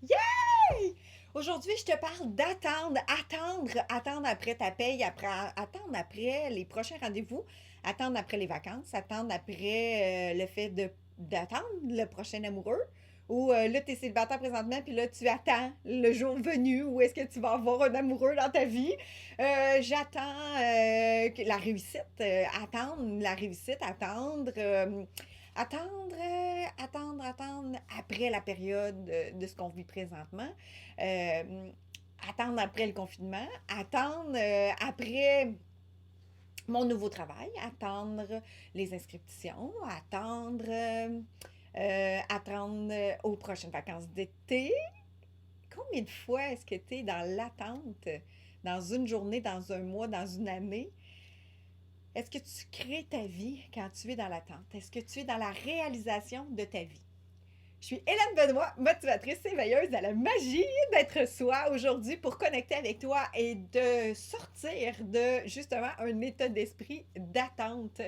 Yay! Aujourd'hui, je te parle attendre après ta paye, attendre après les prochains rendez-vous, attendre après les vacances, attendre après le fait d'attendre le prochain amoureux. Ou là, tu es célibataire présentement, puis là, tu attends le jour venu où est-ce que tu vas avoir un amoureux dans ta vie. J'attends la réussite, attendre la réussite, attendre après la période de ce qu'on vit présentement, euh, attendre après le confinement, attendre après mon nouveau travail, attendre les inscriptions, attendre aux prochaines vacances d'été. Combien de fois est-ce que tu es dans l'attente, dans une journée, dans un mois, dans une année? Est-ce que tu crées ta vie quand tu es dans l'attente? Est-ce que tu es dans la réalisation de ta vie? Je suis Hélène Benoît, motivatrice éveilleuse à la magie d'être soi aujourd'hui pour connecter avec toi et de sortir de justement un état d'esprit d'attente.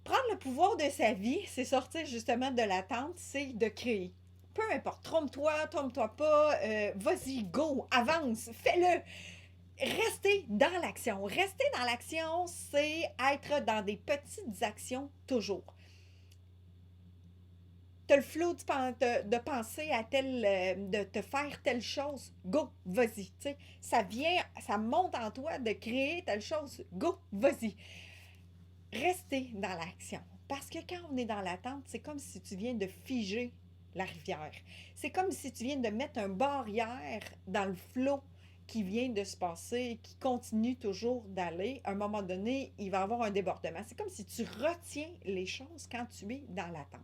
Prendre le pouvoir de sa vie, c'est sortir justement de l'attente, c'est de créer. Peu importe, trompe-toi pas, vas-y, go, avance, fais-le. Rester dans l'action. Rester dans l'action, c'est être dans des petites actions toujours. T'as le flot de penser à de te faire telle chose, go, vas-y. T'sais, ça vient, ça monte en toi de créer telle chose, go, vas-y. Rester dans l'action. Parce que quand on est dans l'attente, c'est comme si tu viens de figer la rivière. C'est comme si tu viens de mettre un barrière dans le flot qui vient de se passer, qui continue toujours d'aller. À un moment donné, il va y avoir un débordement. C'est comme si tu retiens les choses quand tu es dans l'attente.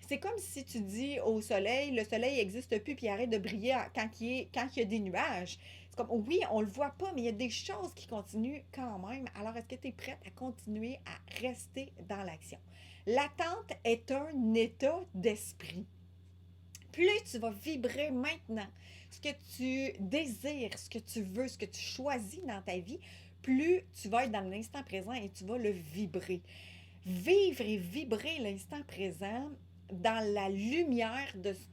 C'est comme si tu dis au soleil, le soleil n'existe plus puis il arrête de briller quand il y a des nuages. C'est comme, oui, on ne le voit pas, mais il y a des choses qui continuent quand même. Alors, est-ce que tu es prête à continuer à rester dans l'action? L'attente est un état d'esprit. Plus tu vas vibrer maintenant ce que tu désires, ce que tu veux, ce que tu choisis dans ta vie, plus tu vas être dans l'instant présent et tu vas le vibrer. Vivre et vibrer l'instant présent dans la lumière de ce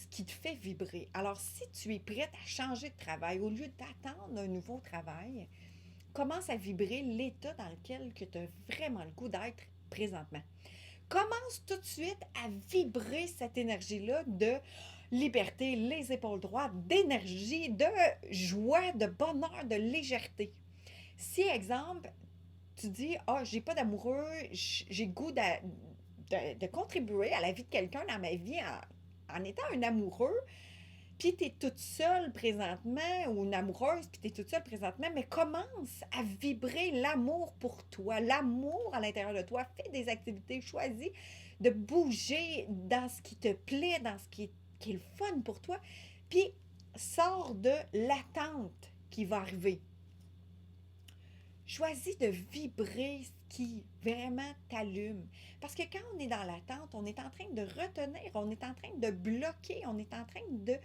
qui te fait vibrer. Alors, si tu es prête à changer de travail, au lieu d'attendre un nouveau travail, commence à vibrer l'état dans lequel tu as vraiment le goût d'être présentement. Commence tout de suite à vibrer cette énergie-là de liberté, les épaules droites, d'énergie, de joie, de bonheur, de légèreté. Si, exemple, tu dis, ah, oh, j'ai pas d'amoureux, j'ai goût de contribuer à la vie de quelqu'un dans ma vie en étant un amoureux, puis tu es toute seule présentement, ou une amoureuse, puis tu es toute seule présentement, mais commence à vibrer l'amour pour toi, l'amour à l'intérieur de toi. Fais des activités, choisis de bouger dans ce qui te plaît, dans qui est le fun pour toi, puis sors de l'attente qui va arriver. Choisis de vibrer ce qui vraiment t'allume. Parce que quand on est dans l'attente, on est en train de retenir, on est en train de bloquer, on est en train de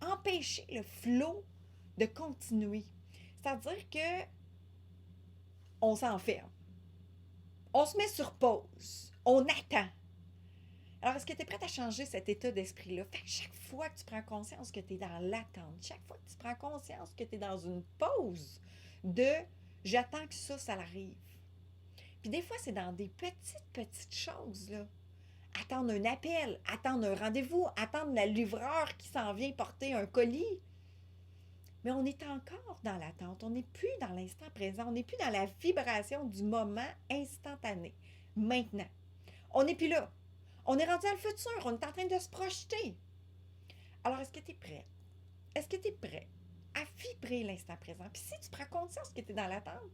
empêcher le flot de continuer. C'est-à-dire que on s'enferme. On se met sur pause. On attend. Alors, est-ce que tu es prête à changer cet état d'esprit-là? Fait que chaque fois que tu prends conscience que tu es dans l'attente, chaque fois que tu prends conscience que tu es dans une pause de j'attends que ça arrive. Puis des fois, c'est dans des petites choses, là. Attendre un appel, attendre un rendez-vous, attendre le livreur qui s'en vient porter un colis. Mais on est encore dans l'attente. On n'est plus dans l'instant présent. On n'est plus dans la vibration du moment instantané. Maintenant. On n'est plus là. On est rendu dans le futur. On est en train de se projeter. Alors, est-ce que tu es prêt? Est-ce que tu es prêt à vibrer l'instant présent? Puis si tu prends conscience que tu es dans l'attente,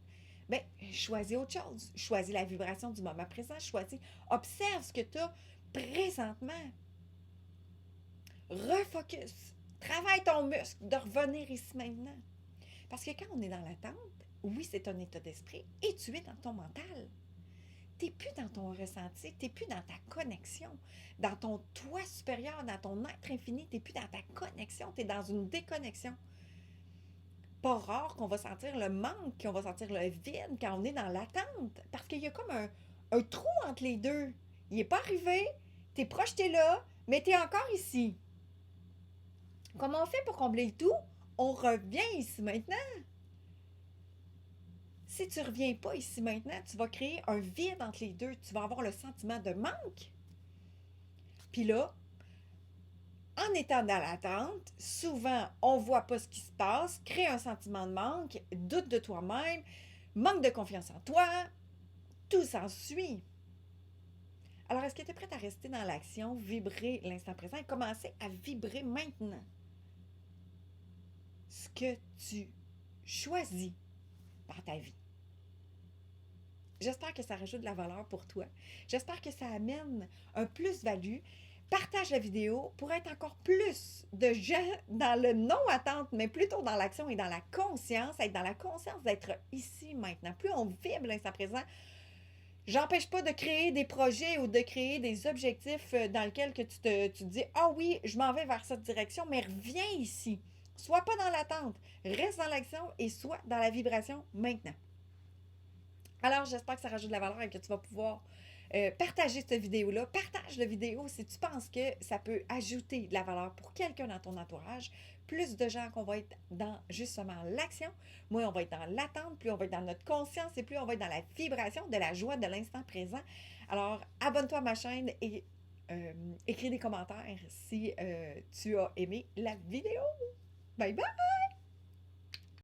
ben, choisis autre chose. Choisis la vibration du moment présent. Observe ce que tu as présentement. Refocus. Travaille ton muscle de revenir ici maintenant. Parce que quand on est dans l'attente, oui, c'est un état d'esprit et tu es dans ton mental. Tu n'es plus dans ton ressenti, tu n'es plus dans ta connexion, dans ton toi supérieur, dans ton être infini, tu n'es plus dans ta connexion, tu es dans une déconnexion. Pas rare qu'on va sentir le manque, qu'on va sentir le vide quand on est dans l'attente. Parce qu'il y a comme un trou entre les deux. Il n'est pas arrivé, tu es projeté là, mais tu es encore ici. Comment on fait pour combler le tout? On revient ici maintenant. Si tu ne reviens pas ici maintenant, tu vas créer un vide entre les deux. Tu vas avoir le sentiment de manque. Puis là, en étant dans l'attente, souvent, on ne voit pas ce qui se passe, crée un sentiment de manque, doute de toi-même, manque de confiance en toi, tout s'ensuit. Alors, est-ce que tu es prête à rester dans l'action, vibrer l'instant présent et commencer à vibrer maintenant ce que tu choisis dans ta vie? J'espère que ça rajoute de la valeur pour toi. J'espère que ça amène un plus-value. Partage la vidéo pour être encore plus de gens dans le non-attente, mais plutôt dans l'action et dans la conscience, être dans la conscience d'être ici maintenant. Plus on vibre l'instant présent, j'empêche pas de créer des projets ou de créer des objectifs dans lesquels que tu te dis « Ah oui, je m'en vais vers cette direction, mais reviens ici. » Sois pas dans l'attente, reste dans l'action et sois dans la vibration maintenant. Alors, j'espère que ça rajoute de la valeur et que tu vas pouvoir partager cette vidéo-là. Partage la vidéo si tu penses que ça peut ajouter de la valeur pour quelqu'un dans ton entourage. Plus de gens qu'on va être dans justement l'action, moins on va être dans l'attente, plus on va être dans notre conscience et plus on va être dans la vibration de la joie de l'instant présent. Alors, abonne-toi à ma chaîne et écris des commentaires si tu as aimé la vidéo. Bye bye!